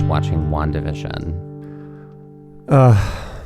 watching WandaVision?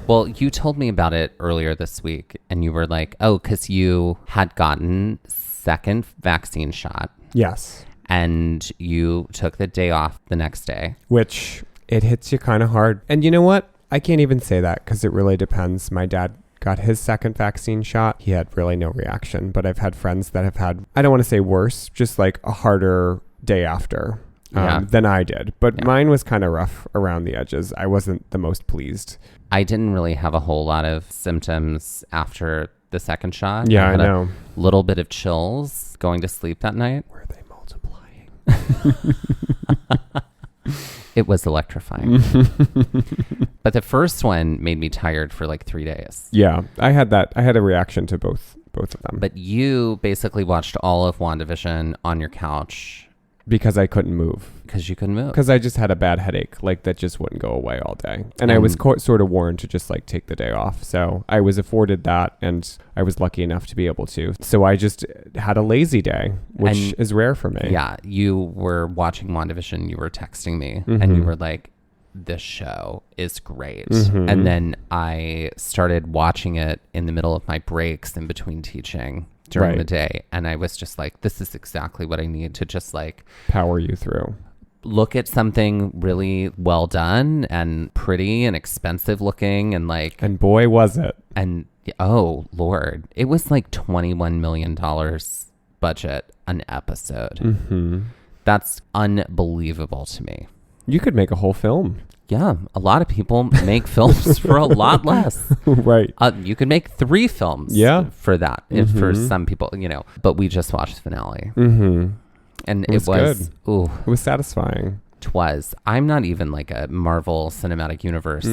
Well, you told me about it earlier this week, and you were like, oh, because you had gotten second vaccine shot. Yes. And you took the day off the next day. Which, it hits you kind of hard. And you know what? I can't even say that because it really depends. My dad got his second vaccine shot. He had really no reaction, but I've had friends that have had, I don't want to say worse, just like a harder day after than I did. But mine was kind of rough around the edges. I wasn't the most pleased. I didn't really have a whole lot of symptoms after the second shot. Yeah, I had I know. A little bit of chills going to sleep that night. Were they multiplying? It was electrifying. But the first one made me tired for like 3 days. Yeah, I had that. I had a reaction to both of them. But you basically watched all of WandaVision on your couch. Because I couldn't move. Because you couldn't move. Because I just had a bad headache, like that just wouldn't go away all day. And I was sort of warned to just like take the day off. So I was afforded that, and I was lucky enough to be able to. So I just had a lazy day, which is rare for me. Yeah, you were watching WandaVision, you were texting me, and you were like, this show is great. And then I started watching it in the middle of my breaks in between teaching during the day, and I was just like, this is exactly what I need to just like power you through, look at something really well done and pretty and expensive looking, and like, and boy was it. And oh Lord, it was like $21 million budget an episode. That's unbelievable to me. You could make a whole film. Yeah, a lot of people make films for a lot less. Right. You could make 3 films for that, if for some people, you know. But we just watched the finale. And it was good. Ooh. It was satisfying. It was. I'm not even like a Marvel Cinematic Universe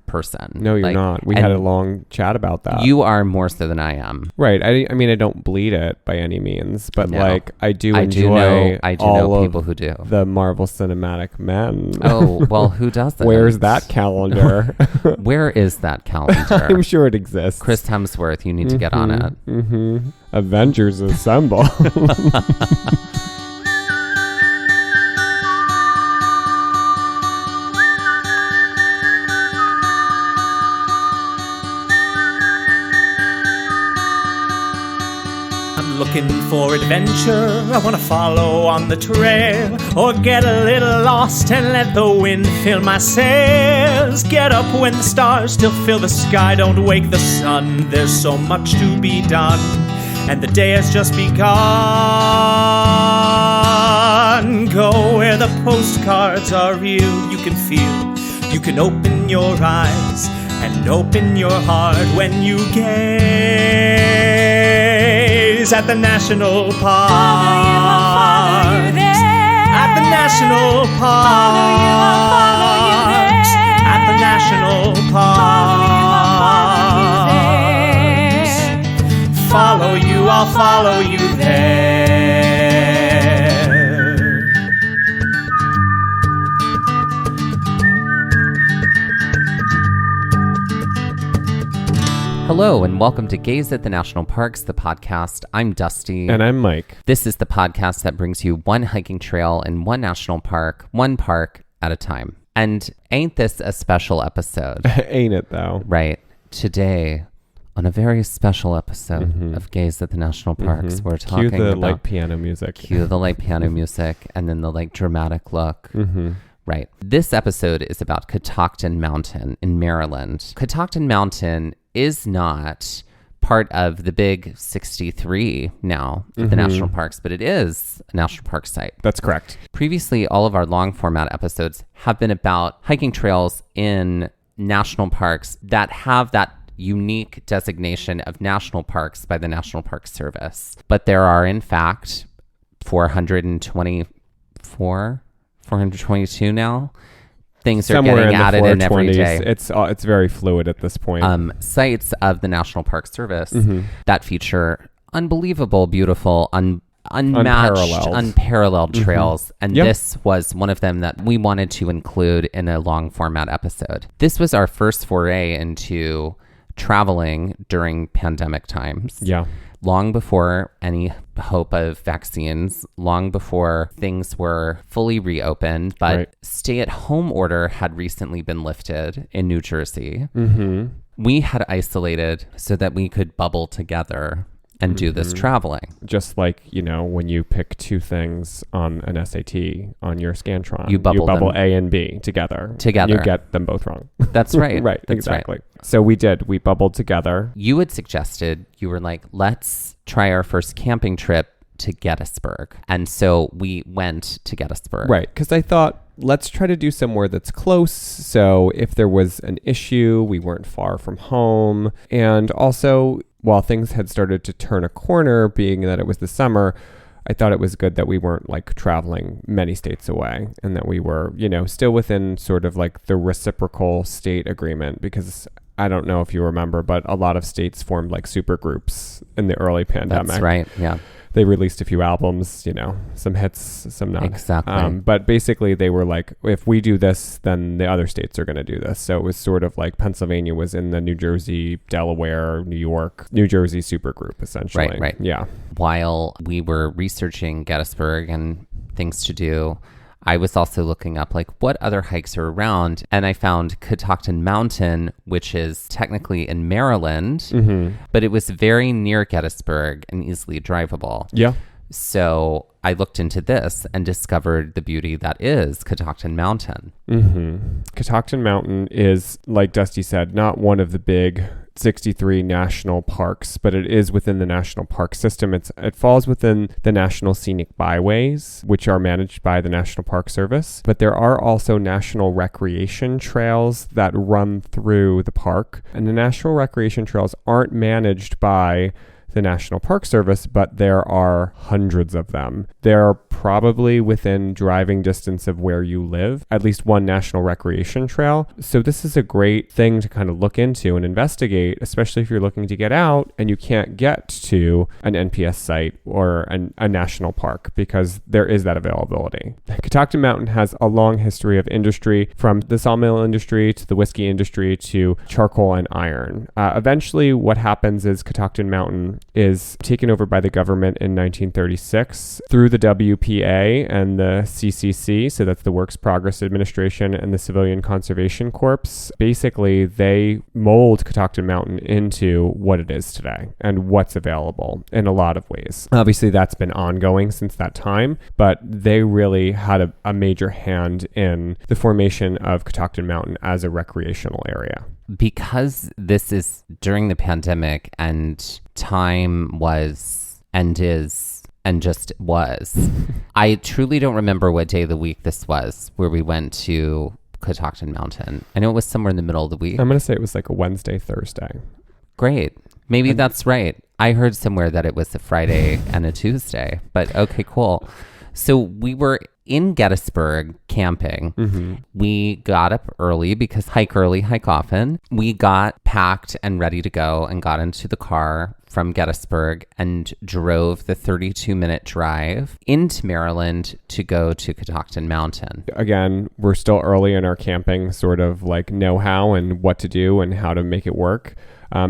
person. No, you're not. We had a long chat about that. You are more so than I am. Right. I mean, I don't bleed it by any means, but like I do I enjoy know people who do. The Marvel Cinematic men. Oh, well, who doesn't? Where's that calendar? Where is that calendar? I'm sure it exists. Chris Hemsworth, you need to get on it. Avengers Assemble. Looking for adventure, I want to follow on the trail, or get a little lost and let the wind fill my sails. Get up when the stars still fill the sky, don't wake the sun. There's so much to be done, and the day has just begun. Go where the postcards are real, you can feel. You can open your eyes and open your heart when you gaze at the national park. Follow you there. At the national park. At the national park. Follow you, I'll follow you there. Hello and welcome to Gaze at the National Parks, the podcast. I'm Dusty. And I'm Mike. This is the podcast that brings you one hiking trail in one national park, one park at a time. And ain't this a special episode? Ain't it though? Right. Today, on a very special episode of Gaze at the National Parks, we're talking about... Cue the light piano music. Cue the light piano music and then the like dramatic look. Right. This episode is about Catoctin Mountain in Maryland. Catoctin Mountain is not part of the big 63 now of the national parks, but it is a national park site. That's correct. Previously, all of our long format episodes have been about hiking trails in national parks that have that unique designation of national parks by the National Park Service. But there are, in fact, 422 now. Things are somewhere getting added in every day. It's very fluid at this point. Sites of the National Park Service that feature unbelievable, beautiful, unmatched, unparalleled trails. And this was one of them that we wanted to include in a long format episode. This was our first foray into traveling during pandemic times. Yeah. long before any hope of vaccines, long before things were fully reopened, but Right. stay-at-home order had recently been lifted in New Jersey. Mm-hmm. We had isolated so that we could bubble together and do this traveling. Just like, when you pick two things on an SAT on your Scantron, You bubble them. A and B together. Together. You get them both wrong. That's right. Right, That's exactly. right. So we did. We bubbled together. You had suggested, you were like, let's try our first camping trip to Gettysburg. And so we went to Gettysburg. Right, because I thought, let's try to do somewhere that's close. So if there was an issue, we weren't far from home. And also, while things had started to turn a corner, being that it was the summer, I thought it was good that we weren't like traveling many states away and that we were, still within sort of like the reciprocal state agreement, because I don't know if you remember, but a lot of states formed like super groups in the early pandemic. That's right. Yeah. They released a few albums, some hits, some not. Exactly. But basically they were like, if we do this, then the other states are going to do this. So it was sort of like Pennsylvania was in the New Jersey, Delaware, New York, New Jersey super group, essentially. Right. Yeah. While we were researching Gettysburg and things to do, I was also looking up like what other hikes are around, and I found Catoctin Mountain, which is technically in Maryland, but it was very near Gettysburg and easily drivable. Yeah. So I looked into this and discovered the beauty that is Catoctin Mountain. Catoctin Mountain is, like Dusty said, not one of the big 63 national parks, but it is within the national park system. It falls within the National Scenic Byways, which are managed by the National Park Service. But there are also national recreation trails that run through the park. And the national recreation trails aren't managed by the National Park Service, but there are hundreds of them. They're probably within driving distance of where you live, at least one national recreation trail. So this is a great thing to kind of look into and investigate, especially if you're looking to get out and you can't get to an NPS site or a national park, because there is that availability. Catoctin Mountain has a long history of industry, from the sawmill industry to the whiskey industry to charcoal and iron. Eventually, what happens is Catoctin Mountain is taken over by the government in 1936 through the WPA and the CCC, so that's the Works Progress Administration and the Civilian Conservation Corps. Basically, they mold Catoctin Mountain into what it is today and what's available in a lot of ways. Obviously, that's been ongoing since that time, but they really had a major hand in the formation of Catoctin Mountain as a recreational area. Because this is during the pandemic and time was and is and just was, I truly don't remember what day of the week this was where we went to Catoctin Mountain. I know it was somewhere in the middle of the week. I'm going to say it was like a Wednesday, Thursday. Great. Maybe that's right. I heard somewhere that it was a Friday and a Tuesday, but okay, cool. So we were in Gettysburg camping. We got up early because hike early, hike often. We got packed and ready to go and got into the car from Gettysburg and drove the 32-minute drive into Maryland to go to Catoctin Mountain. Again, we're still early in our camping sort of like know-how and what to do and how to make it work.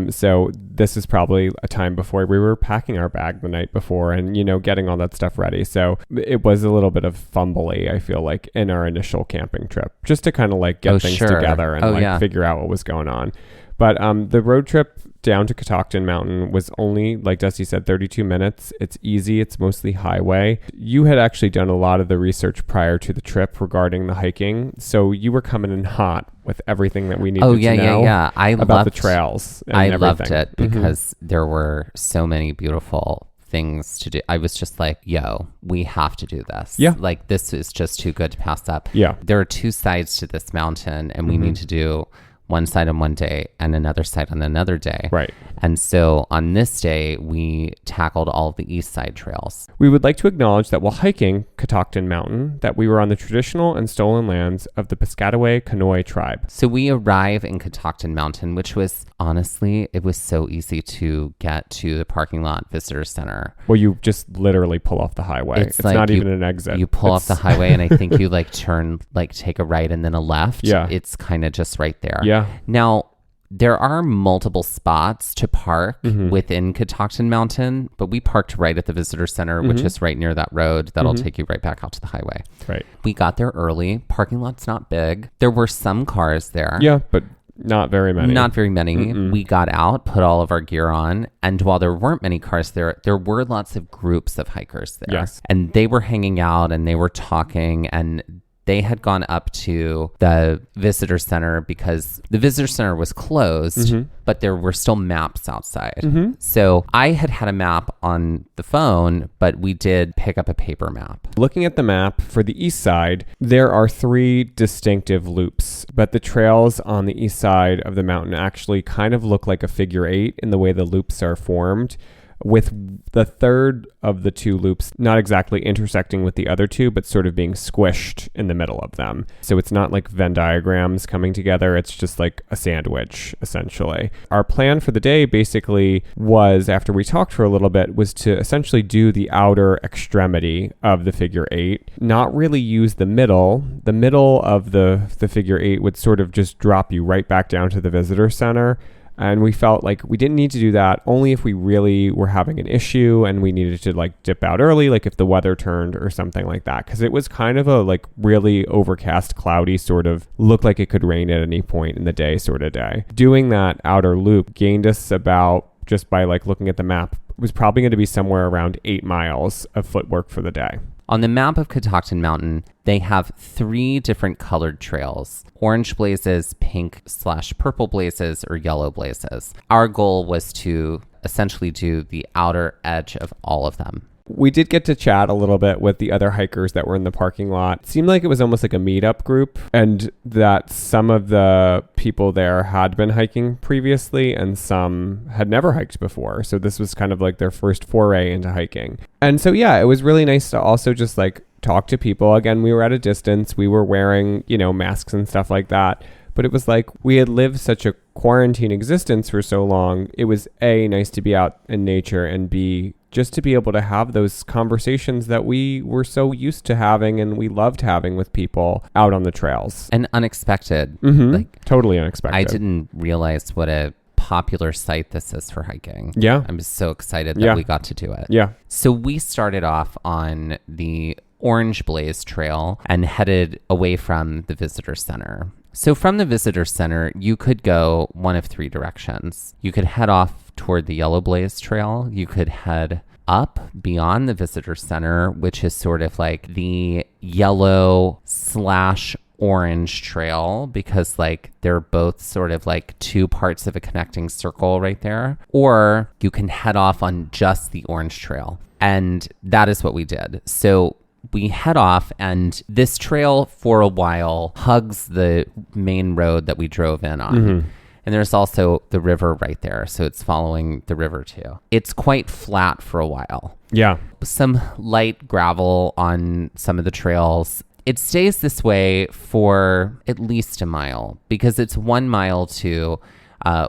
So this is probably a time before we were packing our bag the night before and, getting all that stuff ready. So it was a little bit of fumbly, I feel like, in our initial camping trip, just to kind of like get things together and figure out what was going on. But the road trip down to Catoctin Mountain was only, like Dusty said, 32 minutes. It's easy. It's mostly highway. You had actually done a lot of the research prior to the trip regarding the hiking. So you were coming in hot with everything that we needed to know about the trails. And everything. Loved it because there were so many beautiful things to do. I was just like, yo, we have to do this. Yeah. Like, this is just too good to pass up. Yeah. There are two sides to this mountain, and we need to do one side on one day and another side on another day. Right. And so on this day, we tackled all of the east side trails. We would like to acknowledge that while hiking Catoctin Mountain, that we were on the traditional and stolen lands of the Piscataway Conoy tribe. So we arrive in Catoctin Mountain, which was, honestly, it was so easy to get to the parking lot visitor center. Well, you just literally pull off the highway. It's like not even an exit. You pull off the highway and I think you turn, take a right and then a left. Yeah. It's kind of just right there. Yeah. Now, There are multiple spots to park within Catoctin Mountain, but we parked right at the visitor center, which is right near that road. That'll take you right back out to the highway. Right. We got there early. Parking lot's not big. There were some cars there. Yeah, but not very many. Not very many. We got out, put all of our gear on, and while there weren't many cars there were lots of groups of hikers there. Yes. And they were hanging out and they were talking, and they had gone up to the visitor center because the visitor center was closed, but there were still maps outside. So I had a map on the phone, but we did pick up a paper map. Looking at the map for the east side, there are 3 distinctive loops, but the trails on the east side of the mountain actually kind of look like a figure 8 in the way the loops are formed, with the third of the 2 loops not exactly intersecting with the other 2, but sort of being squished in the middle of them. So it's not like Venn diagrams coming together. It's just like a sandwich, essentially. Our plan for the day basically was, after we talked for a little bit, was to essentially do the outer extremity of the figure 8, not really use the middle. The middle of the figure 8 would sort of just drop you right back down to the visitor center. And we felt like we didn't need to do that only if we really were having an issue and we needed to like dip out early, like if the weather turned or something like that. Because it was kind of a like really overcast, cloudy sort of looked like it could rain at any point in the day sort of day. Doing that outer loop gained us about, just by like looking at the map, was probably going to be somewhere around 8 miles of footwork for the day. On the map of Catoctin Mountain, they have 3 different colored trails: orange blazes, pink/purple blazes, or yellow blazes. Our goal was to essentially do the outer edge of all of them. We did get to chat a little bit with the other hikers that were in the parking lot. It seemed like it was almost like a meetup group, and that some of the people there had been hiking previously and some had never hiked before. So this was kind of like their first foray into hiking. And so, yeah, it was really nice to also just like talk to people. Again, we were at a distance. We were wearing, masks and stuff like that. But it was like we had lived such a quarantine existence for so long. It was A, nice to be out in nature, and B, just to be able to have those conversations that we were so used to having and we loved having with people out on the trails. And unexpected. Like totally unexpected. I didn't realize what a popular site this is for hiking. Yeah. I'm so excited that we got to do it. Yeah. So we started off on the Orange Blaze Trail and headed away from the visitor center. So from the visitor center, you could go one of 3 directions. You could head off toward the Yellow Blaze Trail. You could head up beyond the visitor center, which is sort of like the yellow/orange trail, because like they're both sort of like 2 parts of a connecting circle right there. Or you can head off on just the orange trail. And that is what we did. So we head off, and this trail for a while hugs the main road that we drove in on. And there's also the river right there. So it's following the river too. It's quite flat for a while. Yeah. Some light gravel on some of the trails. It stays this way for at least a mile, because it's 1 mile to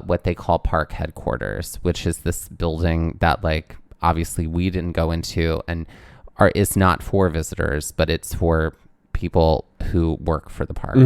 what they call park headquarters, which is this building that like obviously we didn't go into and is not for visitors, but it's for people who work for the park.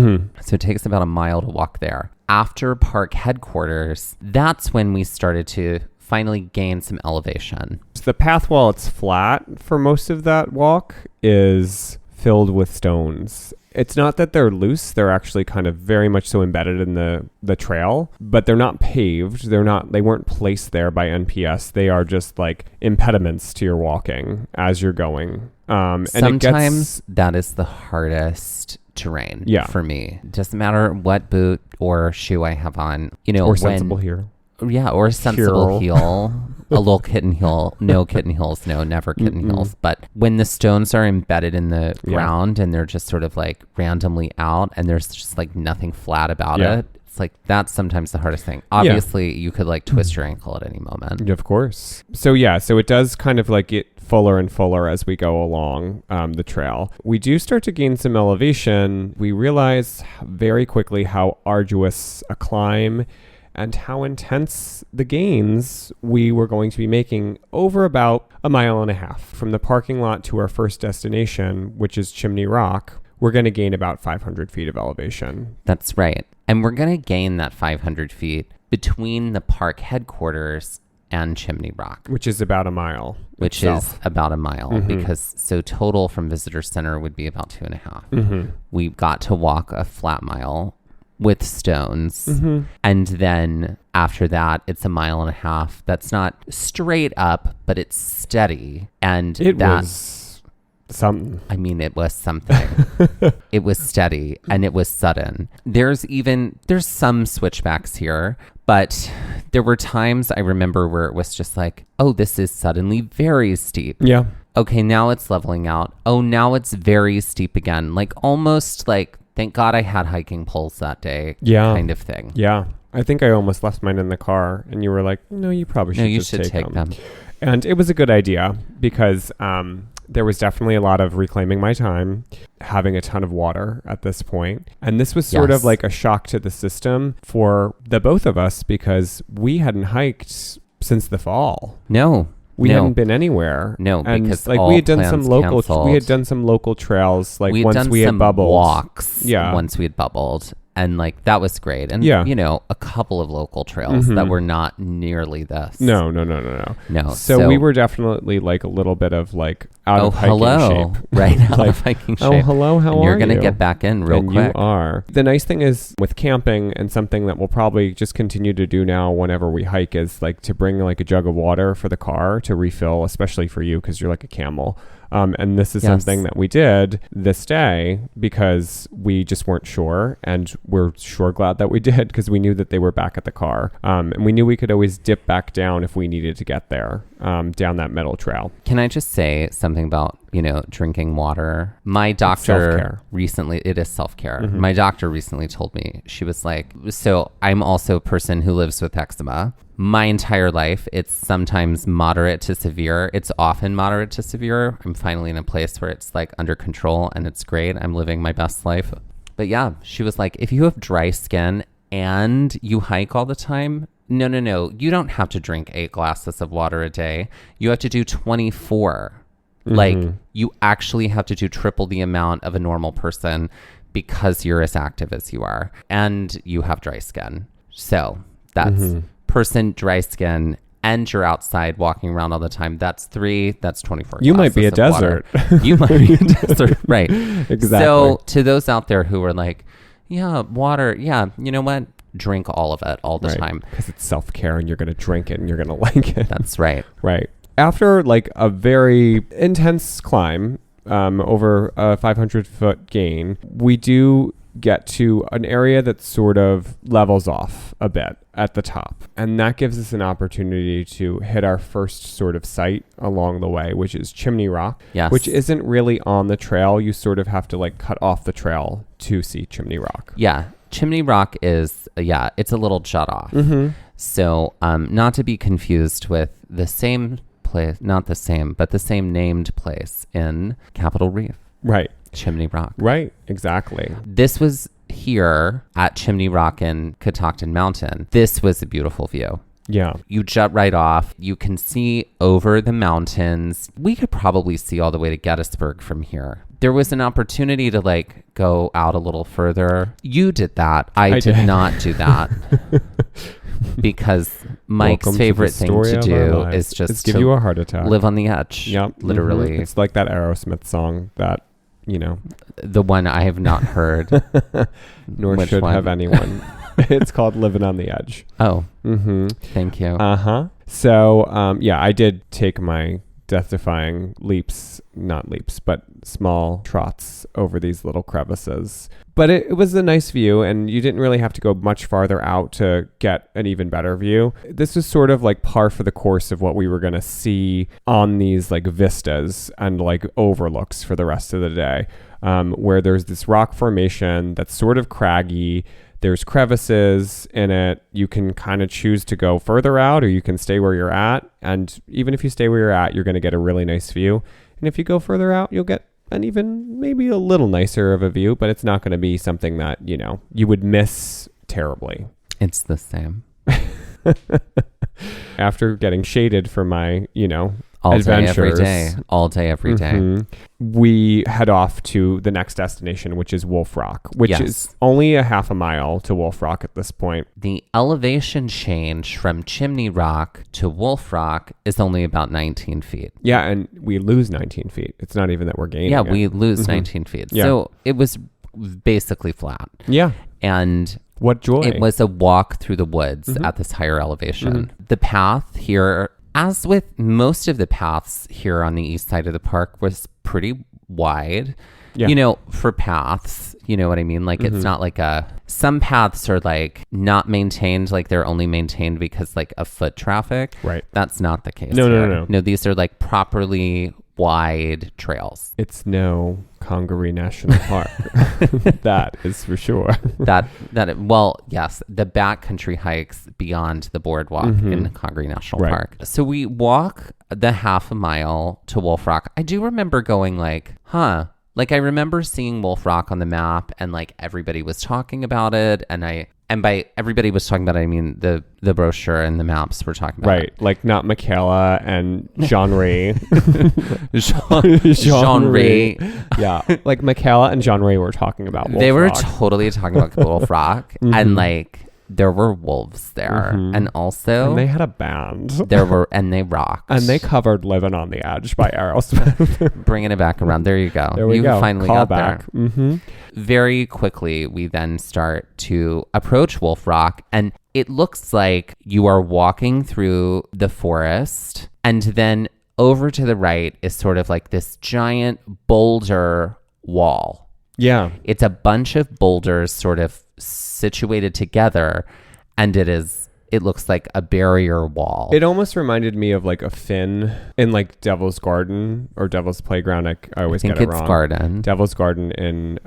So it takes about a mile to walk there. After park headquarters, that's when we started to finally gain some elevation. The path, while it's flat for most of that walk, is filled with stones. It's not that they're loose. They're actually kind of very much so embedded in the trail, but they're not paved. They weren't placed there by NPS. They are just like impediments to your walking as you're going. And sometimes that is the hardest terrain for me. It doesn't matter what boot or shoe I have on, or sensible heel. Yeah, or a sensible heel. A little kitten heel. No kitten heels. No, never kitten heels. But when the stones are embedded in the ground and they're just sort of like randomly out and there's just like nothing flat about it, it's like that's sometimes the hardest thing. Obviously, you could like twist your ankle at any moment. Of course. So it does kind of like get fuller and fuller as we go along the trail. We do start to gain some elevation. We realize very quickly how arduous a climb and how intense the gains we were going to be making over about 1.5 miles. From the parking lot to our first destination, which is Chimney Rock, we're going to gain about 500 feet of elevation. That's right. And we're going to gain that 500 feet between the park headquarters and Chimney Rock. Which is about a mile. Which is about a mile, because so total from Visitor Center would be about 2.5. We got to walk a flat mile with stones. And then after that, it's 1.5 miles. That's not straight up, but it's steady. And it was something. I mean, it was something. It was steady and it was sudden. There's some switchbacks here, but there were times I remember where it was just like, oh, this is suddenly very steep. Yeah. Okay, now it's leveling out. Oh, now it's very steep again. Like almost like, thank God I had hiking poles that day. Yeah. Kind of thing. Yeah. I think I almost left mine in the car and you were like, no, you probably should just take them. And it was a good idea because there was definitely a lot of reclaiming my time, having a ton of water at this point. And this was sort of like a shock to the system for the both of us because we hadn't hiked since the fall. No. We hadn't been anywhere. No, and because like all we had done some local canceled. we had done some local trails like once we had bubbled. Walks once we had bubbled. And like that was great. And you know, a couple of local trails that were not nearly this. No. So we were definitely like a little bit of like out of hiking shape. Right, out of hiking shape. Oh, hello, how are you? You're going to get back in real quick. You are. The nice thing is with camping, and something that we'll probably just continue to do now whenever we hike, is like to bring like a jug of water for the car to refill, especially for you because you're like a camel. And this is something that we did this day because we just weren't sure, and we're sure glad that we did because we knew that they were back at the car. And we knew we could always dip back down if we needed to get there, down that middle trail. Can I just say something about, drinking water? My doctor recently, it is self-care. My doctor recently told me, she was like, so I'm also a person who lives with eczema. My entire life, it's sometimes moderate to severe. It's often moderate to severe. I'm finally in a place where it's like under control and it's great. I'm living my best life. But yeah, she was like, if you have dry skin and you hike all the time, no. You don't have to drink 8 glasses of water a day. You have to do 24. Like you actually have to do triple the amount of a normal person because you're as active as you are and you have dry skin. So that's person, dry skin, and you're outside walking around all the time. That's 3. That's 24. You might be a desert. You might be a desert. Right. Exactly. So to those out there who are like, yeah, water. Yeah. You know what? Drink all of it all the time. Because it's self-care and you're going to drink it and you're going to like it. That's right. Right. After like a very intense climb, over a 500-foot gain, we do get to an area that sort of levels off a bit at the top. And that gives us an opportunity to hit our first sort of site along the way, which is Chimney Rock, which isn't really on the trail. You sort of have to like cut off the trail to see Chimney Rock. Yeah. Chimney Rock is, it's a little shut off. So not to be confused with the same place, not the same, but the same named place in Capitol Reef. Right. Chimney Rock. Right, exactly. This was here at Chimney Rock in Catoctin Mountain. This was a beautiful view. Yeah. You jut right off. You can see over the mountains. We could probably see all the way to Gettysburg from here. There was an opportunity to like go out a little further. You did that. I did not do that. Because Mike's favorite thing to do is just give you a heart attack. Live on the edge. Yep. Literally. It's like that Aerosmith song that, the one I have not heard. Nor should have anyone. It's called Living on the Edge. Oh. Thank you. So, I did take my death-defying not leaps, but small trots over these little crevices. But it was a nice view, and you didn't really have to go much farther out to get an even better view. This was sort of like par for the course of what we were going to see on these like vistas and like overlooks for the rest of the day, where there's this rock formation that's sort of craggy. There's crevices in it. You can kind of choose to go further out, or you can stay where you're at. And even if you stay where you're at, you're going to get a really nice view. And if you go further out, you'll get an even maybe a little nicer of a view, but it's not going to be something that, you would miss terribly. It's the same. After getting shaded for my, All day, every adventures. day. All day, every day. We head off to the next destination, which is Wolf Rock, which Yes. is only a half a mile to Wolf Rock at this point. The elevation change from Chimney Rock to Wolf Rock is only about 19 feet. Yeah, and we lose 19 feet. It's not even that we're gaining. Yeah, it. we lose 19 feet. Yeah. So it was basically flat. Yeah. And What joy. it was a walk through the woods at this higher elevation. The path here, as with most of the paths here on the east side of the park, was pretty wide. Yeah. You know, for paths, you know what I mean? Like, it's not like some paths are like not maintained, like they're only maintained because like of foot traffic. Right. That's not the case. No, here. no. No, these are like properly wide trails. It's no Congaree National Park. That is for sure. Well, yes, the backcountry hikes beyond the boardwalk in Congaree National Right. Park. So we walk the half a mile to Wolf Rock. I do remember going like, like I remember seeing Wolf Rock on the map and like everybody was talking about it. And by everybody was talking about it, I mean the brochure and the maps were talking about Right. Like not Michaela and Jean-Ray. it. Jean-Ray. Yeah. Like Michaela and Jean-Ray were talking about Wolf They were Rock. totally talking about Wolf Rock. And like there were wolves there. And also And they had a band. and they rocked. And they covered Living on the Edge by Aerosmith. Bringing it back around. There you go. There we you go. finally Call got back. there. Very quickly, we then start to approach Wolf Rock, and it looks like you are walking through the forest, and then over to the right is sort of like this giant boulder wall. Yeah. It's a bunch of boulders sort of situated together, and it looks like a barrier wall. It almost reminded me of like a fin in like Devil's Garden or Devil's Playground. I always think get it it's wrong. Garden. Devil's Garden in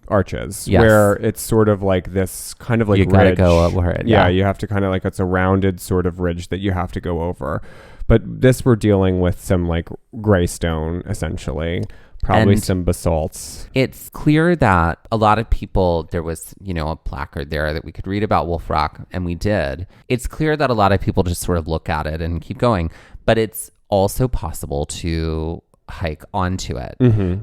Arches, Yes. where it's sort of like this kind of like You gotta ridge. go over it, Yeah, yeah. you have to kind of like, it's a rounded sort of ridge that you have to go over. But this we're dealing with some like gray stone, essentially. Probably And some basalts. It's clear that a lot of people, there was, a placard there that we could read about Wolf Rock, and we did. It's clear that a lot of people just sort of look at it and keep going, but it's also possible to hike onto it.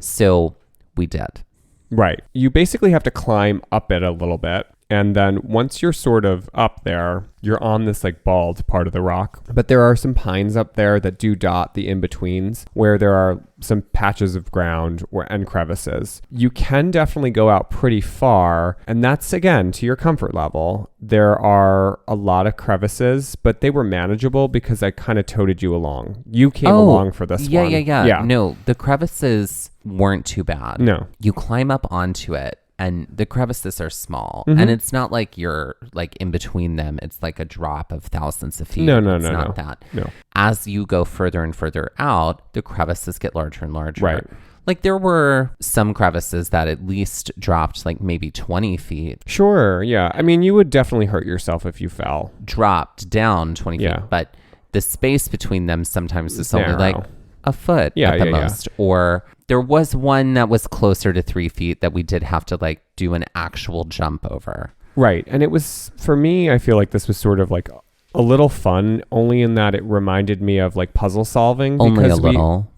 So we did. Right. You basically have to climb up it a little bit. And then once you're sort of up there, you're on this like bald part of the rock. But there are some pines up there that do dot the in-betweens where there are some patches of ground and crevices. You can definitely go out pretty far. And that's, again, to your comfort level. There are a lot of crevices, but they were manageable because I kind of toted you along. You came along for this one. Yeah. No, the crevices weren't too bad. No. You climb up onto it, and the crevices are small, and it's not like you're like in between them. It's like a drop of thousands of feet. No, it's not that. No. As you go further and further out, the crevices get larger and larger. Right. Like there were some crevices that at least dropped like maybe 20 feet. Sure, yeah. I mean, you would definitely hurt yourself if you fell. Dropped down 20 Yeah. feet, but the space between them sometimes is only narrow. like a foot at the most. Or there was one that was closer to 3 feet that we did have to like do an actual jump over. Right. And it was, for me, I feel like this was sort of like a little fun, only in that it reminded me of like puzzle solving. Only a little.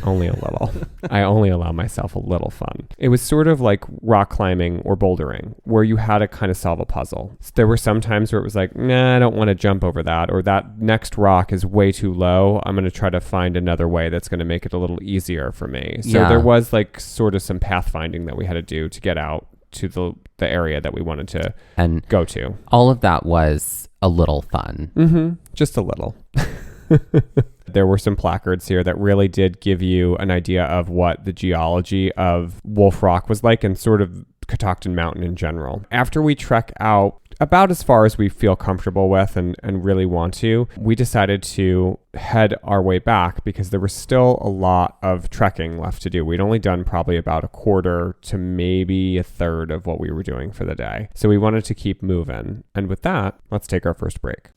Only a little. I only allow myself a little fun. It was sort of like rock climbing or bouldering, where you had to kind of solve a puzzle. So there were some times where it was like, nah, I don't want to jump over that, or that next rock is way too low. I'm going to try to find another way that's going to make it a little easier for me. So Yeah. there was like sort of some pathfinding that we had to do to get out to the area that we wanted to And go to. all of that was a little fun. Just a little. There were some placards here that really did give you an idea of what the geology of Wolf Rock was like, and sort of Catoctin Mountain in general. After we trek out about as far as we feel comfortable with and really want to, we decided to head our way back because there was still a lot of trekking left to do. We'd only done probably about a quarter to maybe a third of what we were doing for the day. So we wanted to keep moving. And with that, let's take our first break.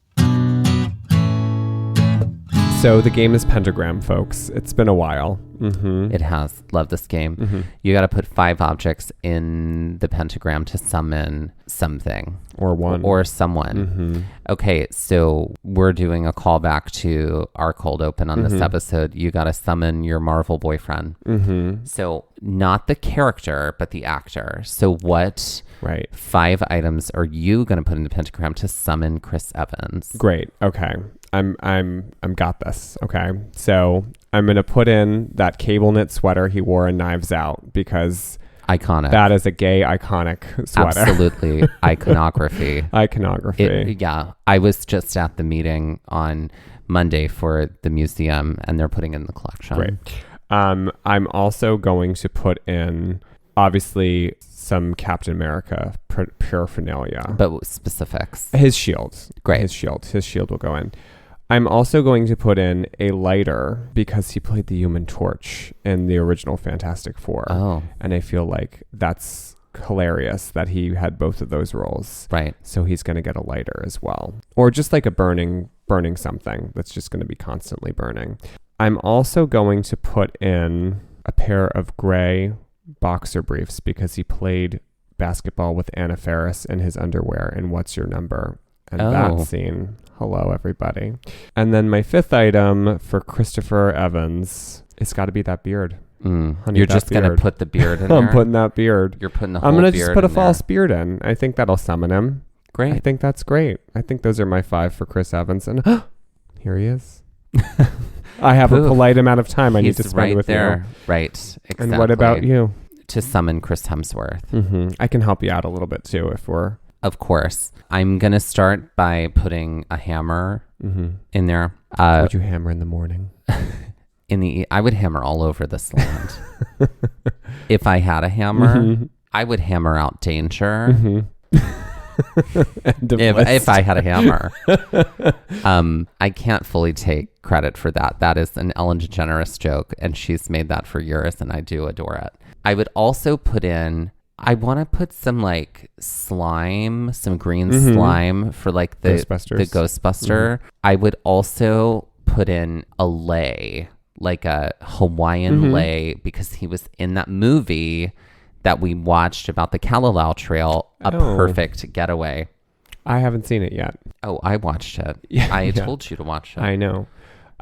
So the game is Pentagram, folks. It's been a while. It has. Love this game. You got to put 5 objects in the pentagram to summon something. Or one. Or someone. Okay, so we're doing a callback to our cold open on this episode. You got to summon your Marvel boyfriend. So not the character, but the actor. So what 5 items are you going to put in the pentagram to summon Chris Evans? Great. Okay. I'm got this. Okay. So I'm going to put in that cable knit sweater he wore in Knives Out because iconic. That is a gay iconic sweater. Absolutely. Iconography. Iconography. Yeah. I was just at the meeting on Monday for the museum and they're putting it in the collection. Great. I'm also going to put in obviously some Captain America paraphernalia. But specifics. His shield. Great. His shield will go in. I'm also going to put in a lighter because he played the Human Torch in the original Fantastic Four. Oh. And I feel like that's hilarious that he had both of those roles. Right. So he's going to get a lighter as well. Or just like a burning something that's just going to be constantly burning. I'm also going to put in a pair of gray boxer briefs because he played basketball with Anna Faris in his underwear in What's Your Number? And that scene... Hello, everybody. And then my 5th item for Christopher Evans, it's got to be that beard. Honey, you're just going to put the beard in there? I'm putting that beard. You're putting the whole beard. I'm going to just put a false beard in. I think that'll summon him. Great. I think that's great. I think those are my 5 for Chris Evans. And here he is. I have a polite amount of time I need to spend with there. you. Right. Exactly. And what about you? To summon Chris Hemsworth. I can help you out a little bit too if we're... Of course. I'm going to start by putting a hammer in there. Would you hammer in the morning? I would hammer all over this land. If I had a hammer, I would hammer out danger. If I had a hammer. I can't fully take credit for that. That is an Ellen DeGeneres joke, and she's made that for years, and I do adore it. I would also put in... I want to put some like slime, some green slime for like the Ghostbuster. I would also put in a lei, like a Hawaiian lei, because he was in that movie that we watched about the Kalalau Trail, A Perfect Getaway. I haven't seen it yet. Oh, I watched it. I told you to watch it. I know.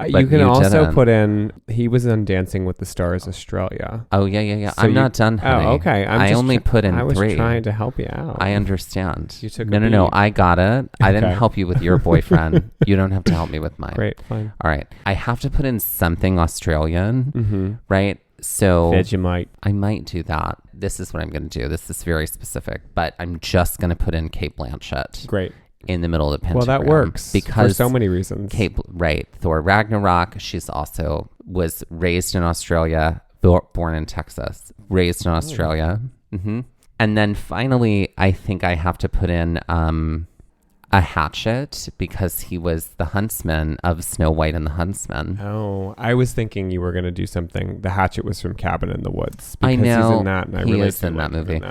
You can also put in, he was on Dancing with the Stars Australia. Oh, yeah. So I'm not done, honey. Oh, okay. I only put in 3. I was trying to help you out. I understand. You took No. I got it. I didn't help you with your boyfriend. You don't have to help me with mine. Great, fine. All right. I have to put in something Australian, right? So Vegemite. I might do that. This is what I'm going to do. This is very specific, but I'm just going to put in Cate Blanchett. Great. In the middle of the pentagram. Well, that works because for so many reasons. Thor Ragnarok. She's also was raised in Australia, born in Texas, raised in Australia. And then finally, I think I have to put in a hatchet because he was the huntsman of Snow White and the Huntsman. Oh, I was thinking you were going to do something. The hatchet was from Cabin in the Woods. I know. He's in that, and I really is in that movie.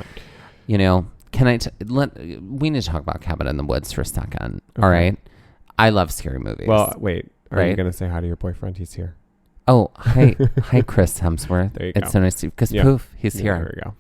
You know. We need to talk about Cabin in the Woods for a second. Okay. All right. I love scary movies. Well, wait. Are you going to say hi to your boyfriend? He's here. Oh, hi, Chris Hemsworth. There you go. It's so nice to, because poof, he's here. There we go.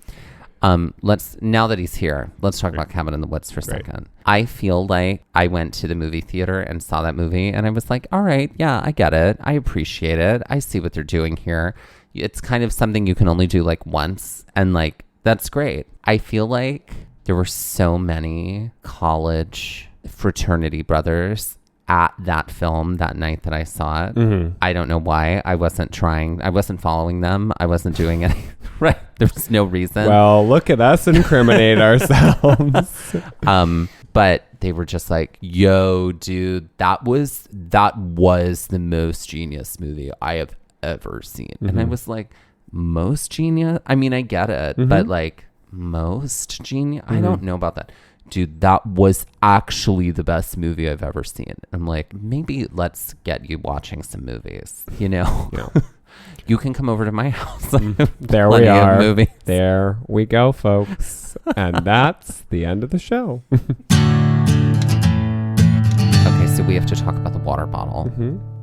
Now that he's here, let's talk about Cabin in the Woods for a second. I feel like I went to the movie theater and saw that movie and I was like, all right, yeah, I get it. I appreciate it. I see what they're doing here. It's kind of something you can only do like once. And like, that's great. I feel like there were so many college fraternity brothers at that film that night that I saw it. I don't know why. I wasn't following them. I wasn't doing any. Right. There was no reason. Well, look at us incriminate ourselves. But they were just like, yo, dude, that was the most genius movie I have ever seen. And I was like, most genius? I mean, I get it, but like, most genius? I don't know about that. Dude, that was actually the best movie I've ever seen. I'm like, maybe let's get you watching some movies, you know? Yeah. You can come over to my house. There we are. There we go, folks. And that's the end of the show. Okay, so we have to talk about the water bottle.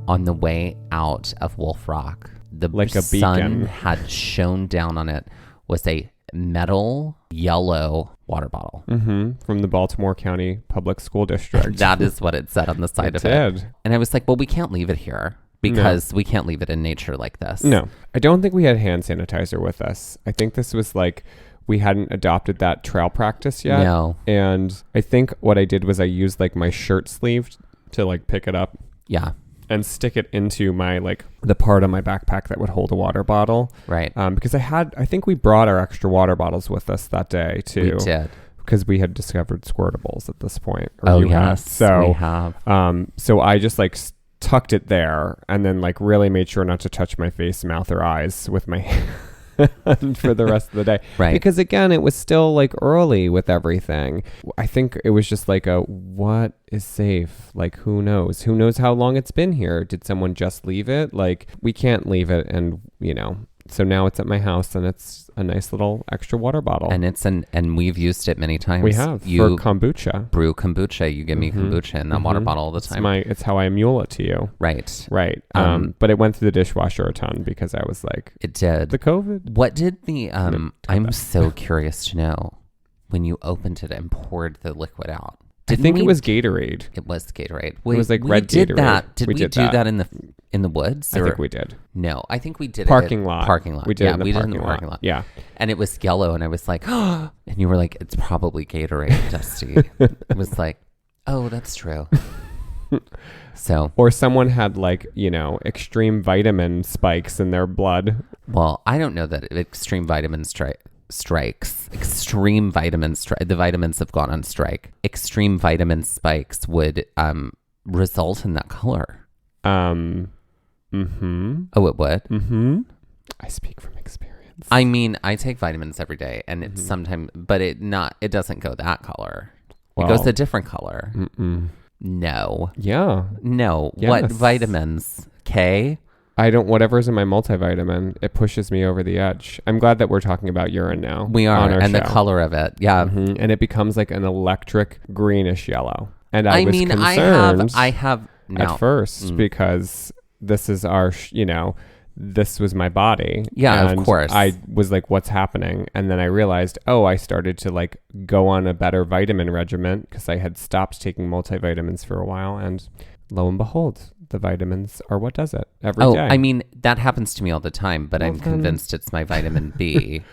on the way out of Wolf Rock. The Like a sun beacon. had shone down on it, was a metal yellow water bottle. From the Baltimore County Public School District. That is what it said on the side of it. did. And I was like, well, we can't leave it here because we can't leave it in nature like this. No, I don't think we had hand sanitizer with us. I think this was like, we hadn't adopted that trail practice yet. No. And I think what I did was I used like my shirt sleeve to like pick it up Yeah. and stick it into my like the part of my backpack that would hold a water bottle. Right. Because I think we brought our extra water bottles with us that day too. We did. Because we had discovered squirtables at this point. Oh, you had. yes. So, we have. so I just like tucked it there and then like really made sure not to touch my face, mouth, or eyes with my hand for the rest of the day. Right. Because again, it was still like early with everything. I think it was just like what is safe? Like, who knows? Who knows how long it's been here? Did someone just leave it? Like, we can't leave it. And, so now it's at my house and it's a nice little extra water bottle. And we've used it many times. We have for kombucha. Brew kombucha. You give me kombucha in that water bottle all the time. It's how I mule it to you. Right. Right. But it went through the dishwasher a ton because I was like, It did. the COVID. What did the I'm so curious to know when you opened it and poured the liquid out. I think it was Gatorade. It was Gatorade. It was like red did Gatorade. That. Did We we did do that. that in the woods? I or- think we did. No, I think we did Parking it lot. Parking lot. We did it in the we parking did it in the parking lot. Yeah. And it was yellow, and I was like, oh, and you were like, it's probably Gatorade, Dusty. It was like, oh, that's true. So, Or someone had like, extreme vitamin spikes in their blood. well, I don't know that extreme vitamin strikes. Extreme vitamin the vitamins have gone on strike. Extreme vitamin spikes would result in that color. Oh, it would. I speak from experience. I mean, I take vitamins every day, and it's sometimes, but it doesn't go that color. It goes Well, a different color. No. Yeah. No. What Yes. vitamins? K? Whatever's in my multivitamin, it pushes me over the edge. I'm glad that we're talking about urine now. We are, on our and the show. color of it. Yeah. And it becomes like an electric greenish yellow. And I was mean, concerned I have now. at first because this is our, this was my body. Yeah, of and course. I was like, what's happening? And then I realized, I started to like go on a better vitamin regimen because I had stopped taking multivitamins for a while. And lo and behold, the vitamins are what does it every day. I mean, that happens to me all the time, but I'm then- convinced it's my vitamin B.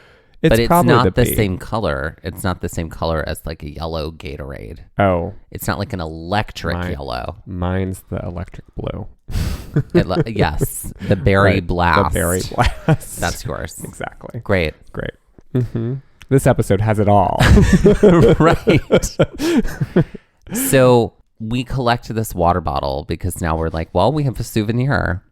It's but it's probably not the B. same color. It's not the same color as like a yellow Gatorade. Oh, It's not like an electric yellow. mine's the electric blue. Yes, the berry Right, blast. The berry blast. That's yours. exactly. Great. Great. This episode has it all. Right. So we collected this water bottle because now we're like, well, we have a souvenir.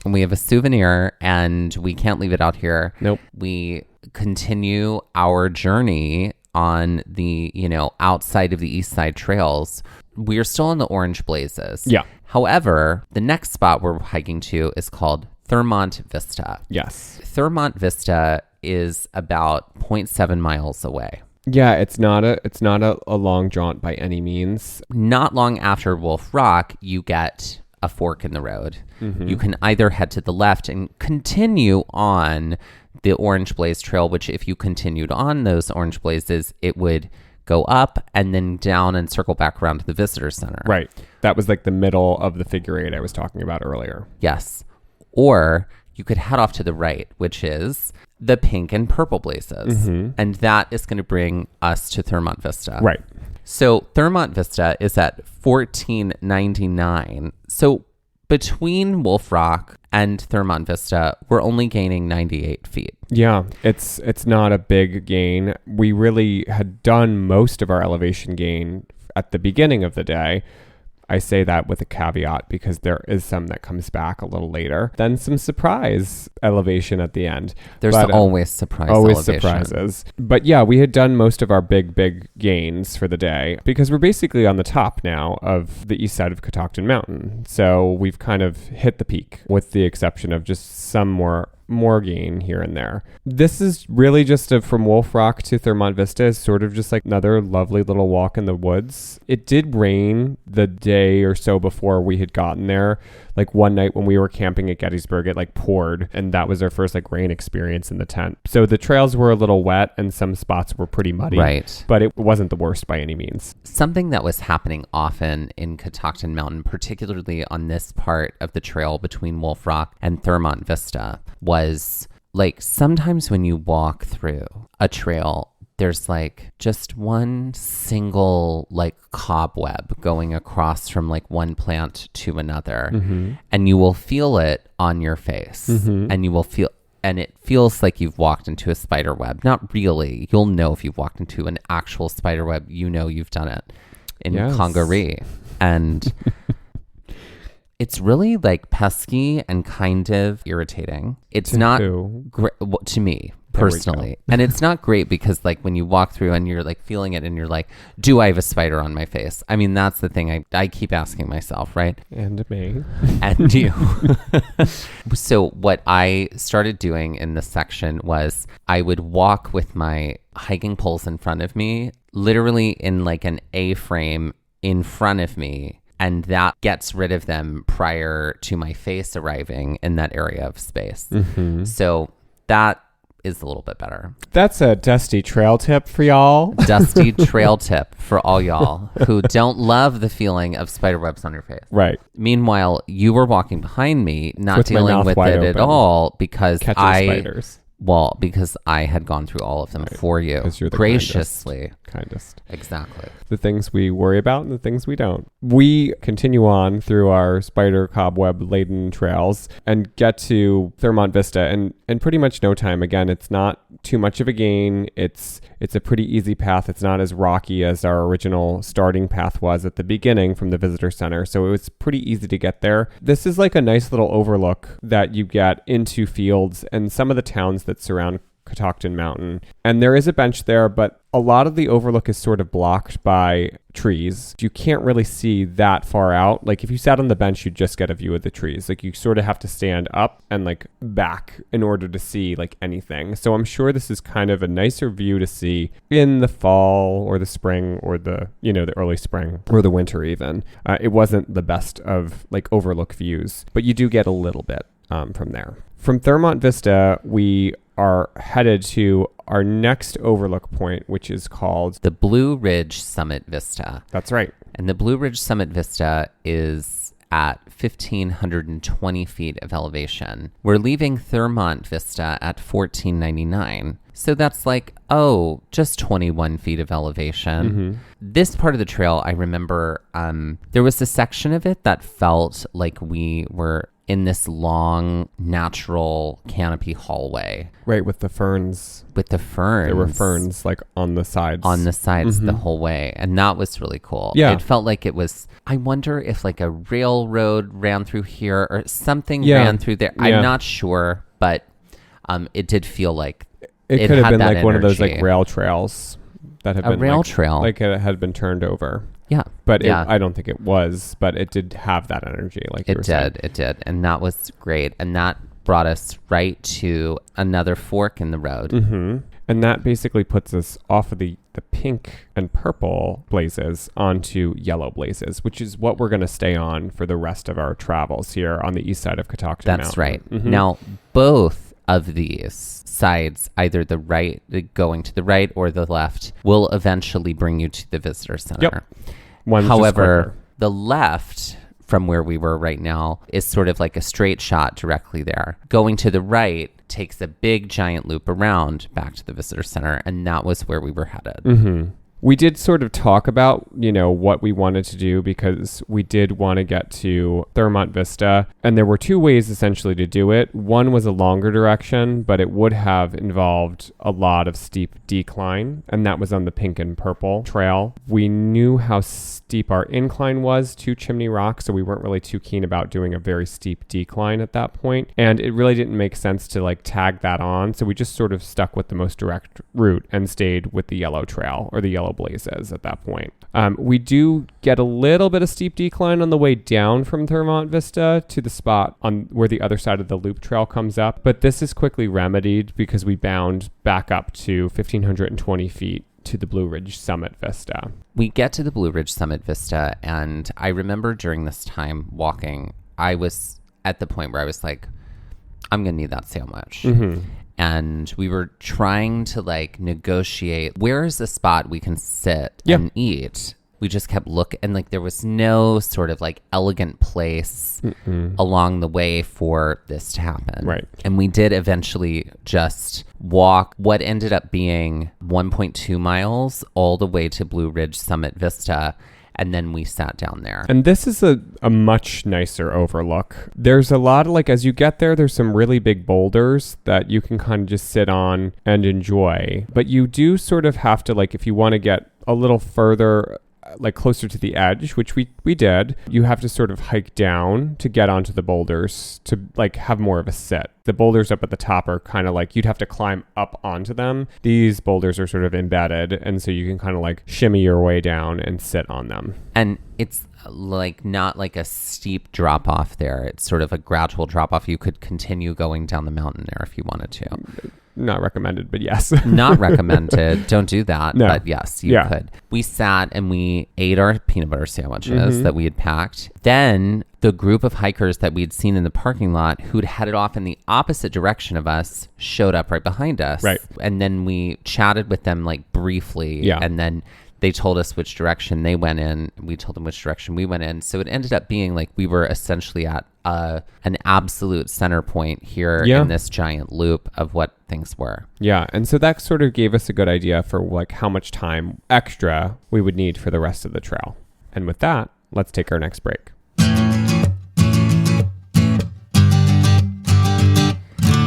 And we have a souvenir and we can't leave it out here. Nope. We continue our journey on the, outside of the East Side trails. We are still on the Orange Blazes. Yeah. However, the next spot we're hiking to is called Thurmont Vista. Yes. Thurmont Vista is about 0.7 miles away. Yeah, it's not a long jaunt by any means. Not long after Wolf Rock, you get a fork in the road. You can either head to the left and continue on the Orange Blaze Trail, which if you continued on those Orange Blazes, it would go up and then down and circle back around to the visitor center. Right. That was like the middle of the figure eight I was talking about earlier. Yes. Or you could head off to the right, which is the pink and purple blazes. And that is going to bring us to Thurmont Vista. Right. So Thurmont Vista is at 1499. So between Wolf Rock and Thurmont Vista, we're only gaining 98 feet. Yeah, it's not a big gain. We really had done most of our elevation gain at the beginning of the day. I say that with a caveat because there is some that comes back a little later. Then some surprise elevation at the end. There's always surprise always elevation. surprises. But yeah, we had done most of our big gains for the day because we're basically on the top now of the east side of Catoctin Mountain. So we've kind of hit the peak with the exception of just some more more gain here and there. This is really just from Wolf Rock to Thurmont Vista is sort of just like another lovely little walk in the woods. It did rain the day or so before we had gotten there. Like one night when we were camping at Gettysburg, it like poured, and that was our first like rain experience in the tent. So the trails were a little wet and some spots were pretty muddy, right? But it wasn't the worst by any means. Something that was happening often in Catoctin Mountain, particularly on this part of the trail between Wolf Rock and Thurmont Vista, was like sometimes when you walk through a trail, there's like just one single like cobweb going across from like one plant to another, and you will feel it on your face, and you will feel, and it feels like you've walked into a spider web. Not really. You'll know if you've walked into an actual spider web. You know you've done it in Congaree, and it's really like pesky and kind of irritating. It's not great to me personally. And it's not great because like when you walk through and you're like feeling it and you're like, do I have a spider on my face? I mean, that's the thing I keep asking myself, right? And me. And you. So what I started doing in this section was I would walk with my hiking poles in front of me, literally in like an A-frame in front of me. And that gets rid of them prior to my face arriving in that area of space. So that is a little bit better. That's a dusty trail tip for y'all. Dusty trail tip for all y'all who don't love the feeling of spider webs on your face. Right. Meanwhile, you were walking behind me, not with dealing with it at all because catching spiders. Well, because I had gone through all of them for you. Because you're the graciously. Kindest. Exactly. The things we worry about and the things we don't. We continue on through our spider cobweb laden trails and get to Thurmont Vista and in pretty much no time. Again, it's not too much of a gain. It's a pretty easy path. It's not as rocky as our original starting path was at the beginning from the visitor center. So it was pretty easy to get there. This is like a nice little overlook that you get into fields and some of the towns that surround Catoctin Mountain. And there is a bench there, but a lot of the overlook is sort of blocked by trees. You can't really see that far out. Like if you sat on the bench, you'd just get a view of the trees. Like you sort of have to stand up and like back in order to see like anything. So I'm sure this is kind of a nicer view to see in the fall or the spring or the early spring or the winter even. It wasn't the best of like overlook views, but you do get a little bit from there. From Thurmont Vista, we are headed to our next overlook point, which is called the Blue Ridge Summit Vista. That's right. And the Blue Ridge Summit Vista is at 1,520 feet of elevation. We're leaving Thurmont Vista at 1,499. So that's like, just 21 feet of elevation. This part of the trail, I remember there was a section of it that felt like we were in this long natural canopy hallway. Right, with the ferns. There were ferns like on the sides. The whole way. And that was really cool. Yeah. It felt like it was, I wonder if like a railroad ran through here or something ran through there. Yeah. I'm not sure, but it did feel like it could have been like energy. One of those like rail trails that had been rail trail. Like it had been turned over. Yeah. But I don't think it was, but it did have that energy. Like it did. And that was great. And that brought us right to another fork in the road. And that basically puts us off of the pink and purple blazes onto yellow blazes, which is what we're going to stay on for the rest of our travels here on the east side of Catoctin Mountain. That's right. Now, both of these sides, either the right, going to the right or the left, will eventually bring you to the visitor center. Yep. However, the left from where we were right now is sort of like a straight shot directly there. Going to the right takes a big giant loop around back to the visitor center, and that was where we were headed. We did sort of talk about, what we wanted to do because we did want to get to Thurmont Vista. And there were two ways essentially to do it. One was a longer direction, but it would have involved a lot of steep decline. And that was on the pink and purple trail. We knew how steep our incline was to Chimney Rock, so we weren't really too keen about doing a very steep decline at that point. And it really didn't make sense to like tag that on. So we just sort of stuck with the most direct route and stayed with the yellow trail or the yellow Yellow Blazes at that point. We do get a little bit of steep decline on the way down from Thurmont Vista to the spot on where the other side of the loop trail comes up, but this is quickly remedied because we bound back up to 1,520 feet to the Blue Ridge Summit Vista. We get to the Blue Ridge Summit Vista, and I remember during this time walking, I was at the point where I was like, I'm going to need that sandwich. Mm-hmm. And we were trying to like negotiate, where is the spot we can sit and eat? We just kept looking, and like there was no sort of like elegant place along the way for this to happen. Right. And we did eventually just walk what ended up being 1.2 miles all the way to Blue Ridge Summit Vista. And then we sat down there. And this is a much nicer overlook. There's a lot of, like, as you get there, there's some really big boulders that you can kind of just sit on and enjoy. But you do sort of have to, like, if you want to get a little further, like closer to the edge, which we did, you have to sort of hike down to get onto the boulders to like have more of a sit. The boulders up at the top are kind of like you'd have to climb up onto them. These boulders are sort of embedded, and so you can kind of like shimmy your way down and sit on them. And it's like not like a steep drop off there. It's sort of a gradual drop off. You could continue going down the mountain there if you wanted to. Not recommended, but yes. Not recommended. Don't do that. No. But yes, you could. We sat and we ate our peanut butter sandwiches that we had packed. Then the group of hikers that we'd seen in the parking lot who'd headed off in the opposite direction of us showed up right behind us. Right. And then we chatted with them like briefly. Yeah. And then they told us which direction they went in. We told them which direction we went in. So it ended up being like we were essentially at an absolute center point here in this giant loop of what things were. Yeah. And so that sort of gave us a good idea for like how much time extra we would need for the rest of the trail. And with that, let's take our next break.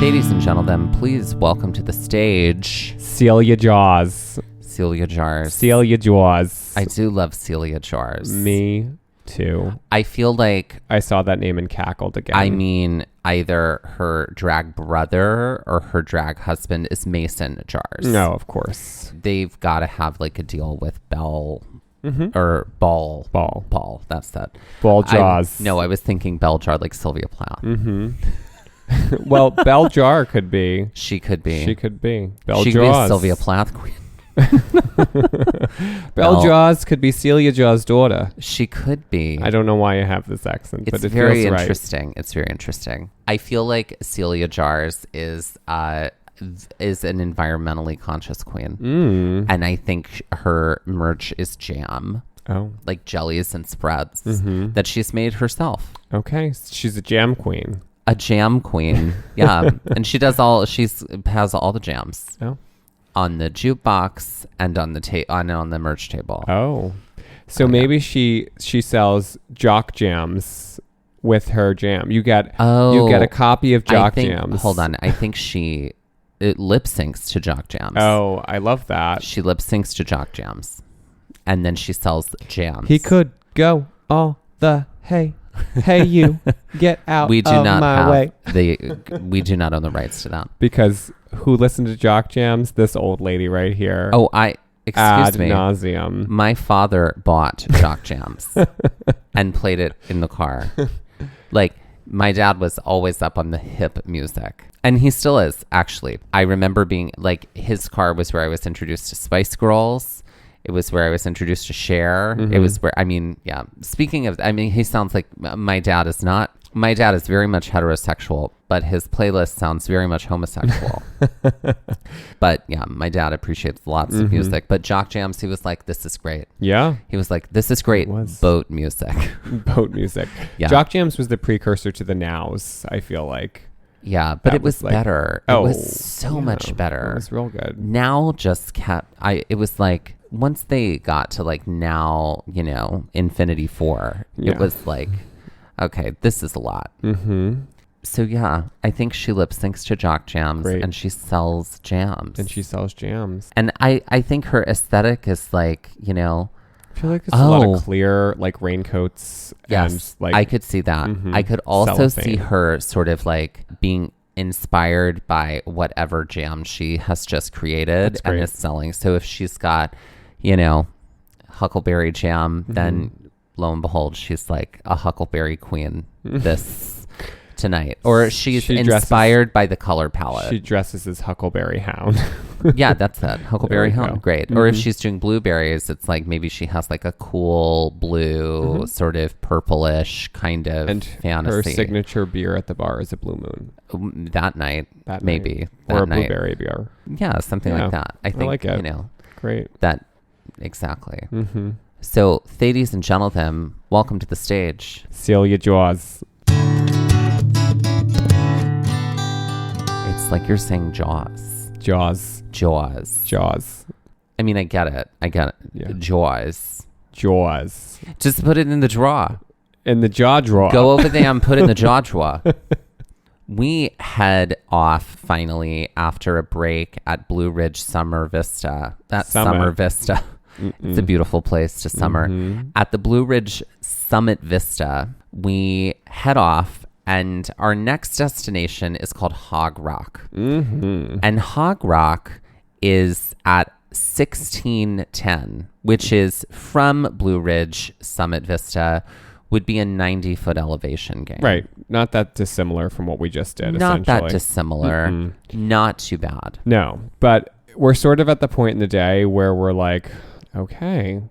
Ladies and gentlemen, please welcome to the stage Celia Jaws. Celia Jars. Celia Jaws. I do love Celia Jars. Me too. I feel like I saw that name and cackled again. I mean, either her drag brother or her drag husband is Mason Jars. No, of course. They've got to have like a deal with Bell or Ball. Ball. That's that. Ball Jaws. I was thinking Bell Jar like Sylvia Plath. Mm-hmm. Well, Bell Jar could be. She could be. Bell she Jaws. could be a Sylvia Plath queen. Bell Jaws could be Celia Jaws' daughter. She could be. I don't know why I have this accent, but it very feels interesting. Right. It's very interesting. I feel like Celia Jars is an environmentally conscious queen, and I think her merch is jam. Oh, like jellies and spreads that she's made herself. Okay, she's a jam queen. A jam queen, yeah, and she has all the jams. Oh. On the jukebox and on the merch table. Oh, so maybe she sells Jock Jams with her jam. You get a copy of Jock Jams. Hold on, I think it lip syncs to Jock Jams. Oh, I love that. She lip syncs to Jock Jams, and then she sells jams. He could go all the hey you get out we do of not my have way. We do not own the rights to that because who listened to Jock Jams? This old lady right here. Oh, excuse me. Ad nauseum. My father bought Jock Jams and played it in the car. Like, my dad was always up on the hip music. And he still is, actually. I remember being, like, his car was where I was introduced to Spice Girls. It was where I was introduced to Cher. It was where, speaking of, he sounds like my dad is very much heterosexual, but his playlist sounds very much homosexual. But yeah, my dad appreciates lots of music, but Jock Jams, he was like, this is great. Yeah. He was like, this is great. Boat music. Boat music. Yeah. Jock Jams was the precursor to the Nows, I feel like. Yeah, but it was like, better. It was so much better. It was real good. Now just it was like, once they got to like now, Infinity 4, it was like, okay, this is a lot. Mm-hmm. So yeah, I think she lip syncs to Jock Jams and she sells jams. And I think her aesthetic is like, I feel like there's a lot of clear like raincoats. Yes, and, like, I could see that. I could also see her sort of like being inspired by whatever jam she has just created and is selling. So if she's got, you know, huckleberry jam. Then lo and behold, she's like a huckleberry queen this tonight. Or she's inspired by the color palette. She dresses as Huckleberry Hound. Yeah, that's it. Huckleberry Hound. Go. Great. Or if she's doing blueberries, it's like maybe she has like a cool blue, sort of purplish kind of and fantasy. Her signature beer at the bar is a Blue Moon. That night, maybe. Or that a blueberry beer. Yeah, something like that. I think, like it. you know. Great. That, exactly. So, ladies and gentlemen, welcome to the stage. Seal your jaws. It's like you're saying Jaws. Jaws. Jaws. Jaws. I mean, I get it. Yeah. Jaws. Jaws. Just put it in the drawer. In the jaw drawer. Go over there and put it in the jaw drawer. We head off finally after a break at Blue Ridge Summer Vista. Summer Vista. It's a beautiful place to summer. At the Blue Ridge Summit Vista, we head off, and our next destination is called Hog Rock. And Hog Rock is at 1610, which is from Blue Ridge Summit Vista, would be a 90-foot elevation gain. Right. Not that dissimilar from what we just did, Not that dissimilar. Not too bad. No, but we're sort of at the point in the day where we're like, okay,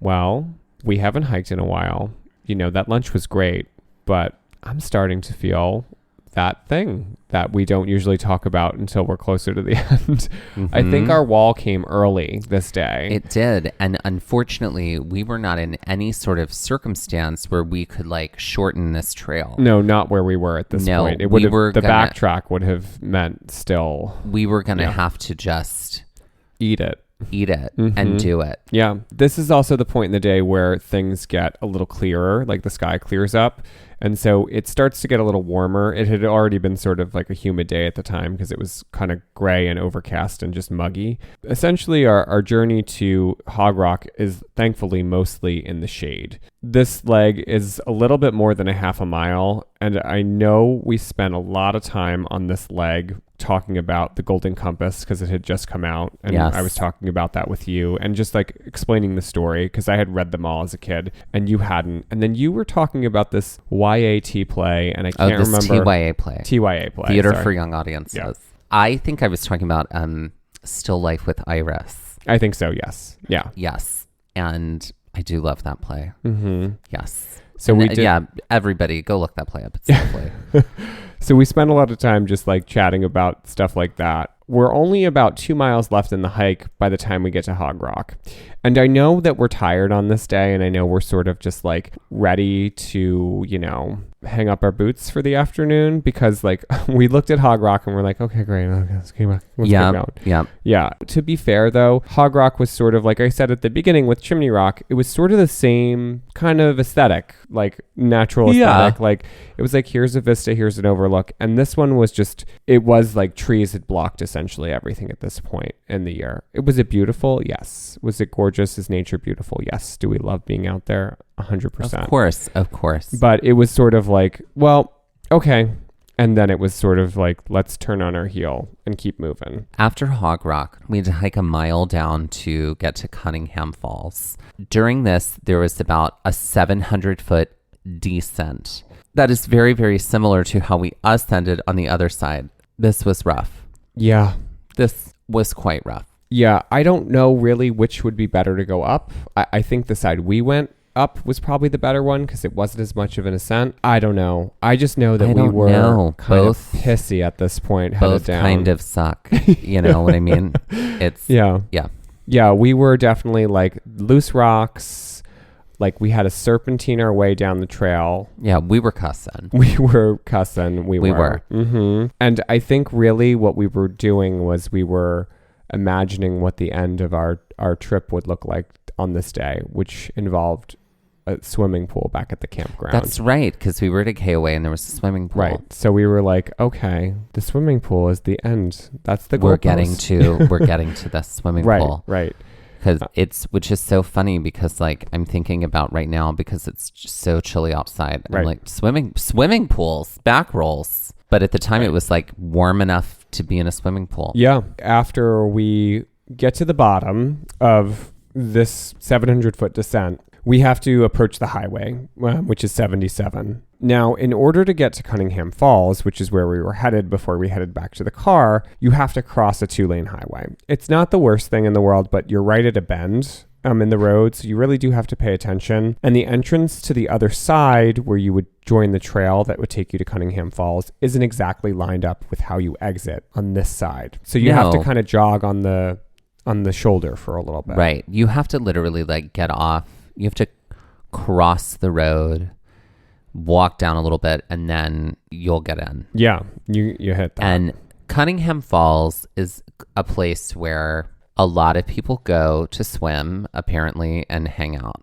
well, we haven't hiked in a while. You know, that lunch was great, but I'm starting to feel that thing that we don't usually talk about until we're closer to the end. I think our wall came early this day. It did. And unfortunately, we were not in any sort of circumstance where we could like shorten this trail. No, not where we were at this point. It would have, the backtrack would have meant still. We were going to have to just eat it and do it. Yeah. This is also the point in the day where things get a little clearer, like the sky clears up. And so it starts to get a little warmer. It had already been sort of like a humid day at the time because it was kind of gray and overcast and just muggy. Essentially, our journey to Hog Rock is thankfully mostly in the shade. This leg is a little bit more than a half a mile. And I know we spent a lot of time on this leg talking about the Golden Compass because it had just come out. And I was talking about that with you and just like explaining the story because I had read them all as a kid and you hadn't. And then you were talking about this YAT play and I can't remember. TYA play. TYA play. Theater for Young Audiences. Yeah. I think I was talking about Still Life with Iris. I think so, yes. Yeah. Yes. And I do love that play. Yes. So we did. Yeah, everybody go look that play up. It's lovely. So we spent a lot of time just like chatting about stuff like that. We're only about 2 miles left in the hike by the time we get to Hog Rock. And I know that we're tired on this day and I know we're sort of just like ready to, you know, hang up our boots for the afternoon because like we looked at Hog Rock and we're like, okay, great. Let's keep going. Yeah. To be fair though, Hog Rock was sort of like I said at the beginning with Chimney Rock, it was sort of the same kind of aesthetic, like natural aesthetic. Like it was like, here's a vista, here's an overlook. And this one was just, it was like trees had blocked essentially everything at this point in the year. Was it beautiful? Yes. Was it gorgeous? Is nature beautiful? Yes. Do we love being out there? 100%. Of course. But it was sort of like, well, okay. And then it was sort of like, let's turn on our heel and keep moving. After Hog Rock, we had to hike a mile down to get to Cunningham Falls. During this, there was about a 700-foot descent. That is very, very similar to how we ascended on the other side. This was rough. Yeah. This was quite rough. Yeah. I don't know really which would be better to go up. I think the side we went up was probably the better one because it wasn't as much of an ascent. I don't know. I just know that we were kind of pissy at this point. Both kind of suck. You know what I mean? It's yeah. We were definitely like loose rocks. Like we had a serpentine our way down the trail. Yeah, we were cussing. We were. And I think really what we were doing was we were imagining what the end of our trip would look like on this day, which involved a swimming pool back at the campground. That's right, because we were at a KOA and there was a swimming pool. Right. So we were like, okay, the swimming pool is the end. That's the goal. We're getting to the swimming pool. Right. Because which is so funny because like I'm thinking about right now because it's just so chilly outside. I'm like swimming pools, back rolls. But at the time it was like warm enough to be in a swimming pool. Yeah. After we get to the bottom of this 700-foot descent, we have to approach the highway, which is 77. Now, in order to get to Cunningham Falls, which is where we were headed before we headed back to the car, you have to cross a 2-lane highway. It's not the worst thing in the world, but you're right at a bend in the road, so you really do have to pay attention. And the entrance to the other side, where you would join the trail that would take you to Cunningham Falls, isn't exactly lined up with how you exit on this side. So you have to kind of jog on the shoulder for a little bit. Right. You have to literally like get off. You have to cross the road, walk down a little bit, and then you'll get in. Yeah, you hit that. And Cunningham Falls is a place where a lot of people go to swim, apparently, and hang out,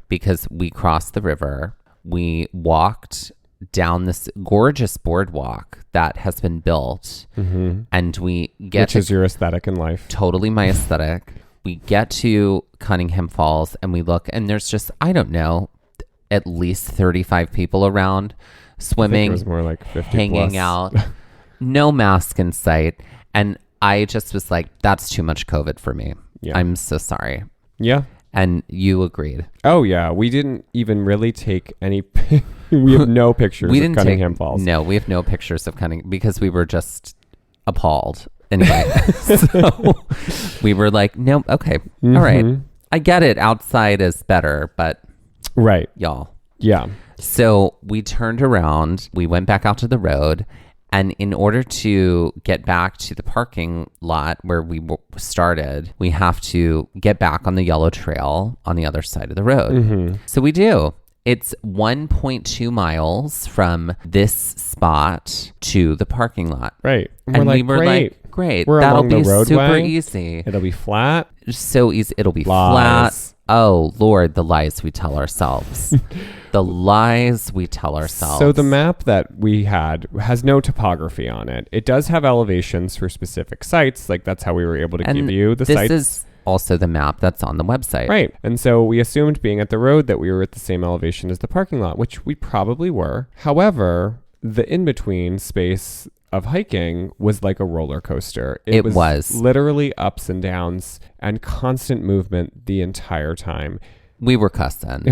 because we crossed the river. We walked down this gorgeous boardwalk that has been built, and we get which is your aesthetic in life. Totally my aesthetic. We get to Cunningham Falls and we look, and there's just, I don't know, at least 35 people around swimming. I think it was more like 50 hanging plus. out, no mask in sight. And I just was like, that's too much COVID for me. Yeah. I'm so sorry. Yeah. And you agreed. Oh, yeah. We didn't even really take any. We have no pictures of Cunningham Falls. No, we have no pictures of Cunningham because we were just appalled. Anyway, so we were like, no, okay, all right. I get it. Outside is better, but right, y'all. Yeah. So we turned around, we went back out to the road, and in order to get back to the parking lot where we started, we have to get back on the yellow trail on the other side of the road. So we do. It's 1.2 miles from this spot to the parking lot. Right. And we were like, great. We're That'll along be the roadway. super easy. It'll be flat. So easy. It'll be Lies. flat. Oh, Lord, the lies we tell ourselves. The lies we tell ourselves. So the map that we had has no topography on it. It does have elevations for specific sites. Like that's how we were able to give you the sites. This is also the map that's on the website. Right. And so we assumed, being at the road, that we were at the same elevation as the parking lot, which we probably were. However, the in-between space of hiking was like a roller coaster. It was literally ups and downs and constant movement the entire time. We were cussing.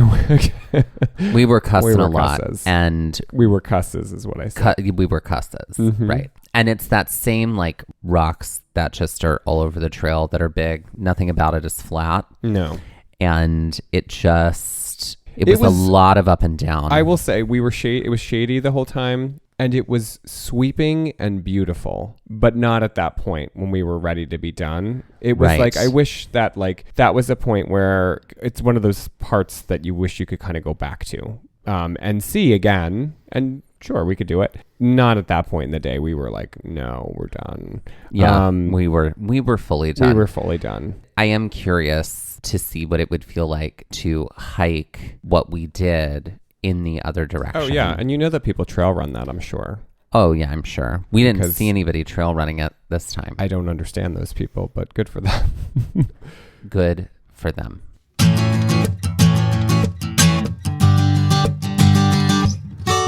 We were cussing a lot. And we were cusses is what I said. We were cusses. Right. And it's that same like rocks that just are all over the trail that are big. Nothing about it is flat. No. And it was a lot of up and down. I will say it was shady the whole time. And it was sweeping and beautiful, but not at that point when we were ready to be done. It was like, I wish that that was a point where it's one of those parts that you wish you could kind of go back to and see again. And sure, we could do it. Not at that point in the day. We were like, no, we're done. Yeah, we were fully done. We were fully done. I am curious to see what it would feel like to hike what we did in the other direction. Oh, yeah. And you know that people trail run that, I'm sure. Oh, yeah, I'm sure. We didn't see anybody trail running it this time. I don't understand those people, but good for them. Good for them.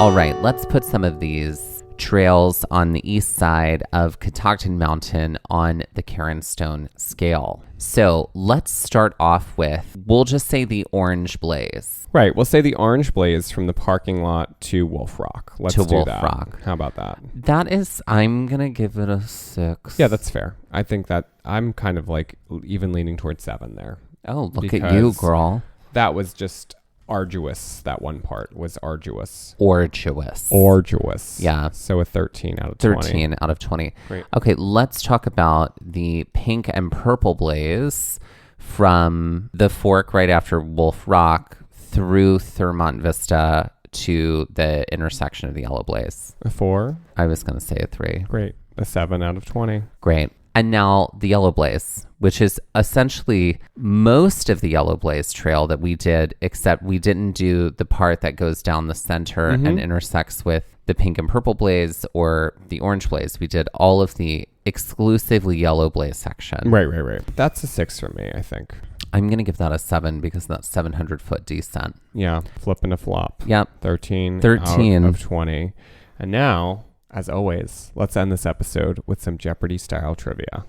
All right, let's put some of these trails on the east side of Catoctin Mountain on the Karen Stone scale. So let's start off with, we'll just say the Orange Blaze. Right. We'll say the Orange Blaze from the parking lot to Wolf Rock. Let's do Wolf that. Rock. How about that? That is, I'm going to give it a 6. Yeah, that's fair. I think that I'm kind of like even leaning towards 7 there. Oh, look at you, girl. That was just arduous. That one part was arduous. Arduous. Yeah. So a 13 out of 20. 13 out of 20. Great. Okay, let's talk about the Pink and Purple Blaze from the fork right after Wolf Rock through Thurmont Vista to the intersection of the Yellow Blaze. A 4? I was going to say a 3. Great. A 7 out of 20. Great. And now the Yellow Blaze, which is essentially most of the Yellow Blaze trail that we did, except we didn't do the part that goes down the center and intersects with the Pink and Purple Blaze or the Orange Blaze. We did all of the exclusively Yellow Blaze section. Right. That's a 6 for me, I think. I'm going to give that a 7 because that's 700-foot descent. Yeah, flip and a flop. Yep. 13 out of 20. And now, as always, let's end this episode with some Jeopardy-style trivia.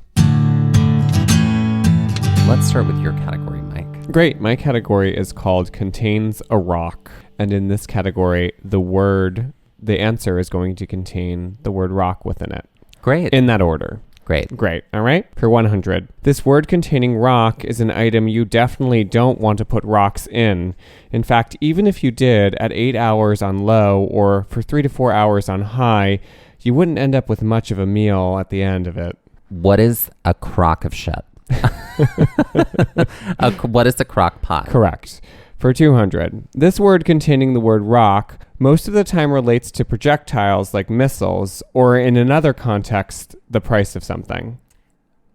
Let's start with your category, Mike. Great. My category is called Contains a Rock. And in this category, the answer is going to contain the word rock within it. Great. In that order. Great. All right. For 100. This word containing rock is an item you definitely don't want to put rocks in. In fact, even if you did at 8 hours on low or for 3 to 4 hours on high, you wouldn't end up with much of a meal at the end of it. What is a crock of shit? What is a crock pot? Correct. For 200. This word containing the word rock most of the time relates to projectiles like missiles, or in another context, the price of something.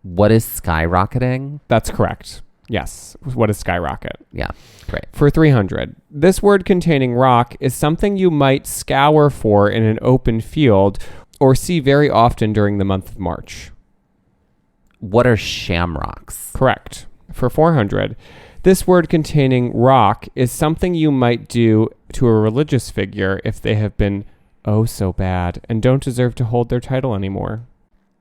What is skyrocketing? That's correct. Yes. What is skyrocket? Yeah, great. For 300. This word containing rock is something you might scour for in an open field or see very often during the month of March. What are shamrocks? Correct. For 400. This word containing rock is something you might do to a religious figure if they have been oh so bad and don't deserve to hold their title anymore.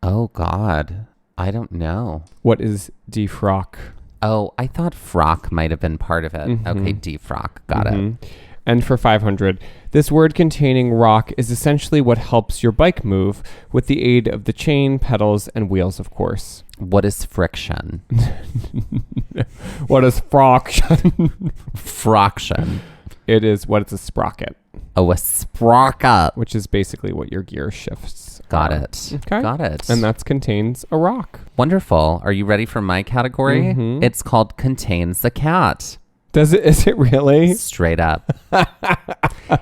Oh, God. I don't know. What is defrock? Oh, I thought frock might have been part of it. Mm-hmm. Okay, defrock. Got it. And for 500, this word containing rock is essentially what helps your bike move with the aid of the chain, pedals, and wheels, of course. What is friction? What is fraction? Fraction. It is what is a sprocket. Oh, a sprocket. Which is basically what your gear shifts. Got it. Okay. Got it. And that contains a rock. Wonderful. Are you ready for my category? Mm-hmm. It's called Contains a Cat. Is it really? Straight up.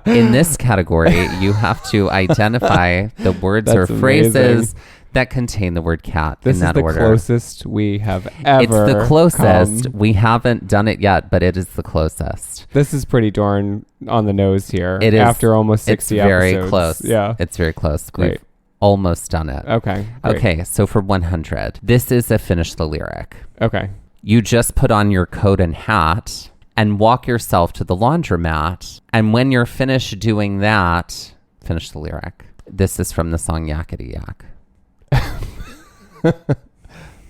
In this category, you have to identify the words or phrases that contain the word cat in that order. This is the closest we have ever It's the closest. come. We haven't done it yet, but it is the closest. This is pretty darn on the nose here. It is. After almost 60 episodes. It's very close. Yeah. It's very close. Great. We've almost done it. Okay. Great. Okay, so for 100, this is a finish the lyric. Okay. You just put on your coat and hat and walk yourself to the laundromat. And when you're finished doing that, finish the lyric. This is from the song Yakety Yak.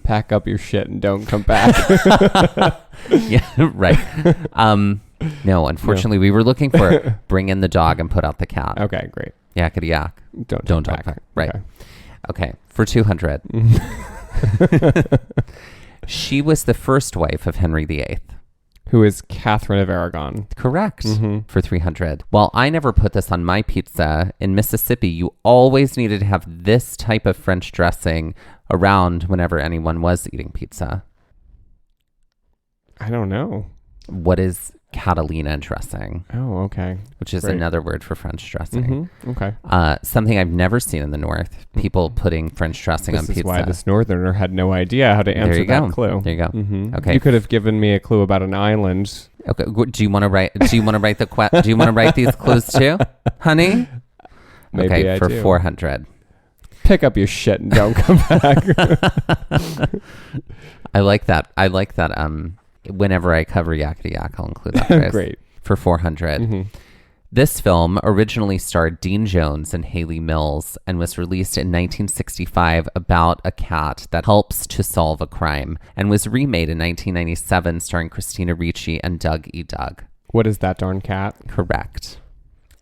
Pack up your shit and don't come back. Yeah, right. No, unfortunately, we were looking for bring in the dog and put out the cat. Okay, great. Yakety yak. Don't talk back. back. Right. Okay. Okay. For 200. She was the first wife of Henry VIII. Who is Catherine of Aragon. Correct. Mm-hmm. For 300. Well, I never put this on my pizza. In Mississippi, you always needed to have this type of French dressing around whenever anyone was eating pizza. I don't know. What is Catalina dressing? Oh, okay. Which is Great. another word for French dressing. Mm-hmm. Okay. Something I've never seen in the North. People putting French dressing on This pizza. is why this northerner had no idea how to answer There you that go. clue. There you go. Mm-hmm. Okay. You could have given me a clue about an island. Okay. Do you want to write? Do you want to write do you want to write these clues too, honey? Maybe okay. I For do. 400. Pick up your shit and don't come back. I like that. Whenever I cover Yakety Yak, I'll include that phrase. Great. For 400. Mm-hmm. This film originally starred Dean Jones and Haley Mills and was released in 1965 about a cat that helps to solve a crime, and was remade in 1997 starring Christina Ricci and Doug E. Doug. What is that darn cat? Correct.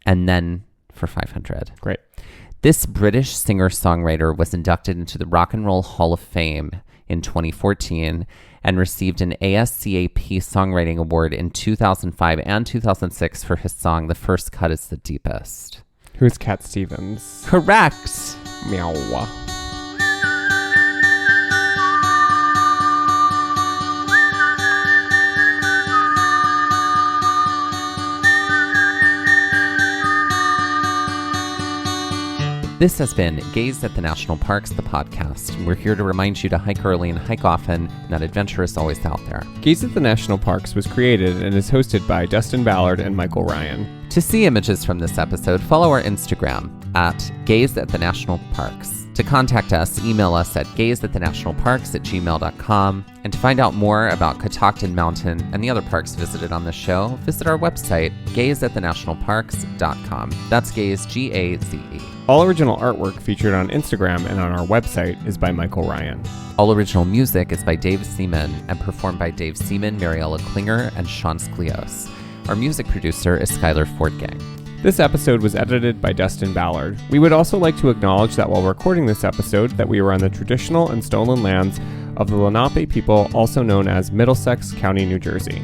And then for 500. Great. This British singer-songwriter was inducted into the Rock and Roll Hall of Fame in 2014 and received an ASCAP Songwriting Award in 2005 and 2006 for his song The First Cut is the Deepest. Who's Cat Stevens? Correct. Meow. This has been Gaze at the National Parks, the podcast. We're here to remind you to hike early and hike often, and that adventure is always out there. Gaze at the National Parks was created and is hosted by Dustin Ballard and Michael Ryan. To see images from this episode, follow our Instagram at Gaze at the National Parks. To contact us, email us at gazeatthenationalparks@gmail.com. And to find out more about Catoctin Mountain and the other parks visited on the show, visit our website, gazeatthenationalparks.com. That's Gaze, G-A-Z-E. All original artwork featured on Instagram and on our website is by Michael Ryan. All original music is by Dave Seaman and performed by Dave Seaman, Mariella Klinger, and Sean Sklios. Our music producer is Skyler Fortgang. This episode was edited by Dustin Ballard. We would also like to acknowledge that while recording this episode, that we were on the traditional and stolen lands of the Lenape people, also known as Middlesex County, New Jersey.